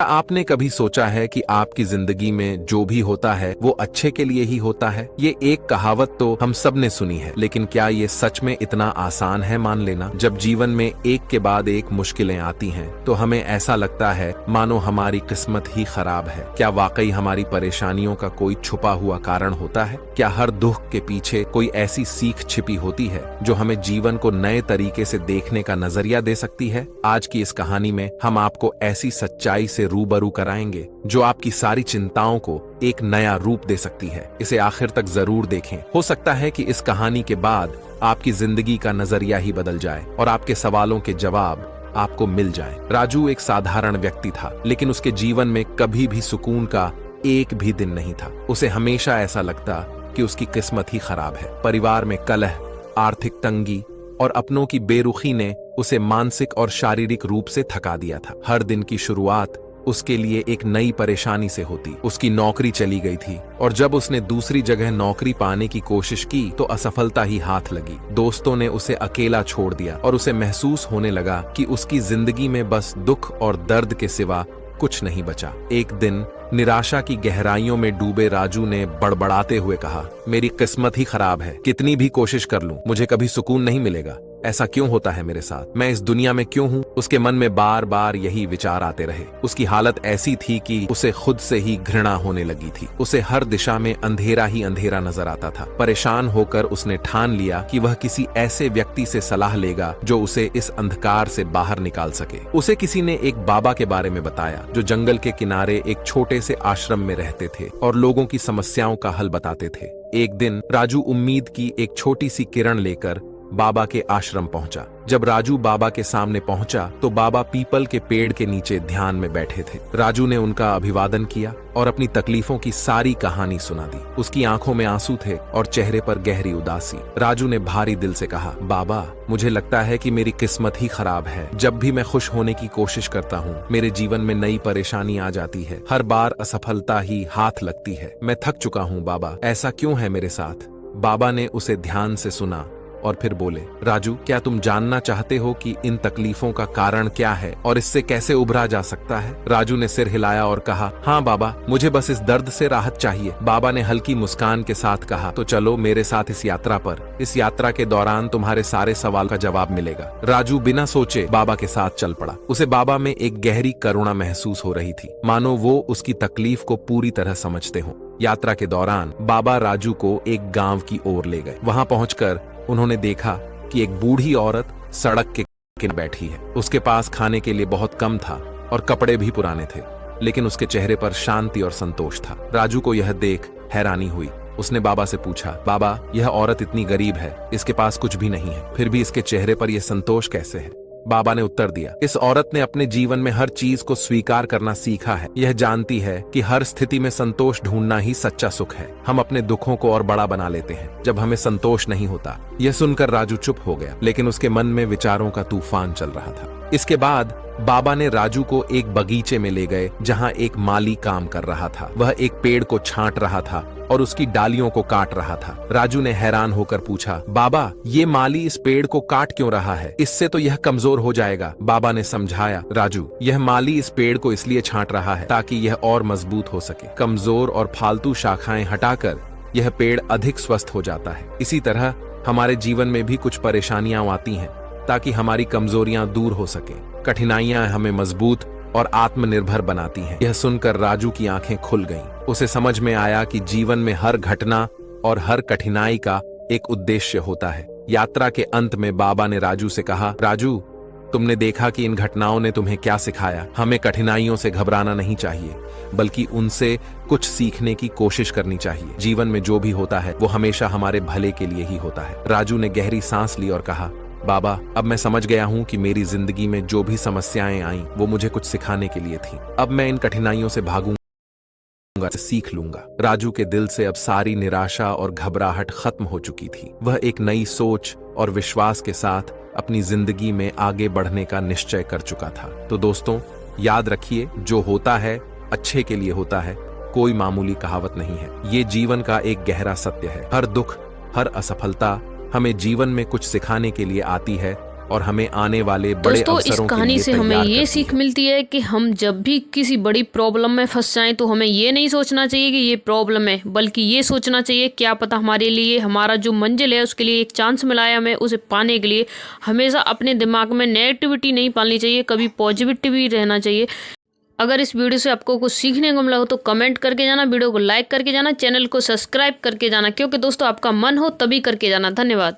आपने कभी सोचा है कि आपकी जिंदगी में जो भी होता है वो अच्छे के लिए ही होता है? ये एक कहावत तो हम सब ने सुनी है, लेकिन क्या ये सच में इतना आसान है मान लेना? जब जीवन में एक के बाद एक मुश्किलें आती हैं, तो हमें ऐसा लगता है मानो हमारी किस्मत ही खराब है। क्या वाकई हमारी परेशानियों का कोई छुपा हुआ कारण होता है? क्या हर दुख के पीछे कोई ऐसी सीख छिपी होती है जो हमें जीवन को नए तरीके से देखने का नजरिया दे सकती है? आज की इस कहानी में हम आपको ऐसी सच्चाई से रूबरू कराएंगे जो आपकी सारी चिंताओं को एक नया रूप दे सकती है। इसे आखिर तक जरूर देखें। हो सकता है कि इस कहानी के बाद आपकी जिंदगी का नजरिया ही बदल जाए और आपके सवालों के जवाब आपको मिल जाए। राजू एक साधारण व्यक्ति था, लेकिन उसके जीवन में कभी भी सुकून का एक भी दिन नहीं था। उसे हमेशा ऐसा लगता कि उसकी किस्मत ही खराब है। परिवार में कलह, आर्थिक तंगी और अपनों की बेरुखी ने उसे मानसिक और शारीरिक रूप से थका दिया था। हर दिन की शुरुआत उसके लिए एक नई परेशानी से होती। उसकी नौकरी चली गई थी और जब उसने दूसरी जगह नौकरी पाने की कोशिश की तो असफलता ही हाथ लगी। दोस्तों ने उसे अकेला छोड़ दिया और उसे महसूस होने लगा कि उसकी जिंदगी में बस दुख और दर्द के सिवा कुछ नहीं बचा। एक दिन निराशा की गहराइयों में डूबे राजू ने बड़बड़ाते हुए कहा, मेरी किस्मत ही खराब है। कितनी भी कोशिश कर लूं, मुझे कभी सुकून नहीं मिलेगा। ऐसा क्यों होता है मेरे साथ? मैं इस दुनिया में क्यों हूँ? उसके मन में बार बार यही विचार आते रहे। उसकी हालत ऐसी थी कि उसे खुद से ही घृणा होने लगी थी। उसे हर दिशा में अंधेरा ही अंधेरा नजर आता था। परेशान होकर उसने ठान लिया कि वह किसी ऐसे व्यक्ति से सलाह लेगा जो उसे इस अंधकार से बाहर निकाल सके। उसे किसी ने एक बाबा के बारे में बताया जो जंगल के किनारे एक छोटे से आश्रम में रहते थे और लोगों की समस्याओं का हल बताते थे। एक दिन राजू उम्मीद की एक छोटी सी किरण लेकर बाबा के आश्रम पहुंचा। जब राजू बाबा के सामने पहुंचा तो बाबा पीपल के पेड़ के नीचे ध्यान में बैठे थे। राजू ने उनका अभिवादन किया और अपनी तकलीफों की सारी कहानी सुना दी। उसकी आंखों में आंसू थे और चेहरे पर गहरी उदासी। राजू ने भारी दिल से कहा, बाबा, मुझे लगता है कि मेरी किस्मत ही खराब है। जब भी मैं खुश होने की कोशिश करता हूँ, मेरे जीवन में नई परेशानी आ जाती है। हर बार असफलता ही हाथ लगती है। मैं थक चुका हूँ बाबा, ऐसा क्यों है मेरे साथ? बाबा ने उसे ध्यान से सुना और फिर बोले, राजू, क्या तुम जानना चाहते हो कि इन तकलीफों का कारण क्या है और इससे कैसे उभरा जा सकता है? राजू ने सिर हिलाया और कहा, हाँ बाबा, मुझे बस इस दर्द से राहत चाहिए। बाबा ने हल्की मुस्कान के साथ कहा, तो चलो मेरे साथ इस यात्रा पर। इस यात्रा के दौरान तुम्हारे सारे सवाल का जवाब मिलेगा। राजू बिना सोचे बाबा के साथ चल पड़ा। उसे बाबा में एक गहरी करुणा महसूस हो रही थी, मानो वो उसकी तकलीफ को पूरी तरह समझते हो। यात्रा के दौरान बाबा राजू को एक गाँव की ओर ले गए। वहां पहुंचकर उन्होंने देखा कि एक बूढ़ी औरत सड़क के किनारे बैठी है। उसके पास खाने के लिए बहुत कम था और कपड़े भी पुराने थे, लेकिन उसके चेहरे पर शांति और संतोष था। राजू को यह देख हैरानी हुई। उसने बाबा से पूछा, बाबा, यह औरत इतनी गरीब है, इसके पास कुछ भी नहीं है, फिर भी इसके चेहरे पर यह संतोष कैसे है? बाबा ने उत्तर दिया, इस औरत ने अपने जीवन में हर चीज को स्वीकार करना सीखा है। यह जानती है कि हर स्थिति में संतोष ढूंढना ही सच्चा सुख है। हम अपने दुखों को और बड़ा बना लेते हैं जब हमें संतोष नहीं होता। यह सुनकर राजू चुप हो गया, लेकिन उसके मन में विचारों का तूफान चल रहा था। इसके बाद बाबा ने राजू को एक बगीचे में ले गए जहां एक माली काम कर रहा था। वह एक पेड़ को छांट रहा था और उसकी डालियों को काट रहा था। राजू ने हैरान होकर पूछा, बाबा, ये माली इस पेड़ को काट क्यों रहा है? इससे तो यह कमजोर हो जाएगा। बाबा ने समझाया, राजू, यह माली इस पेड़ को इसलिए छांट रहा है ताकि यह और मजबूत हो सके। कमजोर और फालतू शाखाएं हटाकर यह पेड़ अधिक स्वस्थ हो जाता है। इसी तरह हमारे जीवन में भी कुछ परेशानियां आती हैं ताकि हमारी कमजोरियां दूर हो सके। कठिनाइयां हमें मजबूत और आत्मनिर्भर बनाती हैं। यह सुनकर राजू की आंखें खुल गईं। उसे समझ में आया कि जीवन में हर घटना और हर कठिनाई का एक उद्देश्य होता है। यात्रा के अंत में बाबा ने राजू से कहा, राजू, तुमने देखा कि इन घटनाओं ने तुम्हें क्या सिखाया? हमें कठिनाइयों से घबराना नहीं चाहिए, बल्कि उनसे कुछ सीखने की कोशिश करनी चाहिए। जीवन में जो भी होता है वो हमेशा हमारे भले के लिए ही होता है। राजू ने गहरी सांस ली और कहा, बाबा, अब मैं समझ गया हूँ कि मेरी जिंदगी में जो भी समस्याएं आईं वो मुझे कुछ सिखाने के लिए थी। अब मैं इन कठिनाइयों से भागूंगा, सीख लूंगा। राजू के दिल से अब सारी निराशा और घबराहट खत्म हो चुकी थी। वह एक नई सोच और विश्वास के साथ अपनी जिंदगी में आगे बढ़ने का निश्चय कर चुका था। तो दोस्तों, याद रखिए, जो होता है अच्छे के लिए होता है। कोई मामूली कहावत नहीं है, ये जीवन का एक गहरा सत्य है। हर दुख, हर असफलता हमें जीवन में कुछ सिखाने के लिए आती है और हमें आने वाले बड़े दोस्तों, इस अवसरों के कहानी लिए से हमें तैयार ये करती सीख है। मिलती है कि हम जब भी किसी बड़ी प्रॉब्लम में फंस जाएं तो हमें ये नहीं सोचना चाहिए कि ये प्रॉब्लम है, बल्कि ये सोचना चाहिए क्या पता हमारे लिए हमारा जो मंजिल है उसके लिए एक चांस मिला है, हमें उसे पाने के लिए हमेशा अपने दिमाग में नेगेटिविटी नहीं पालनी चाहिए, कभी पॉजिटिविटी रहना चाहिए। अगर इस वीडियो से आपको कुछ सीखने को मिला हो तो कमेंट करके जाना, वीडियो को लाइक करके जाना, चैनल को सब्सक्राइब करके जाना, क्योंकि दोस्तों आपका मन हो तभी करके जाना। धन्यवाद।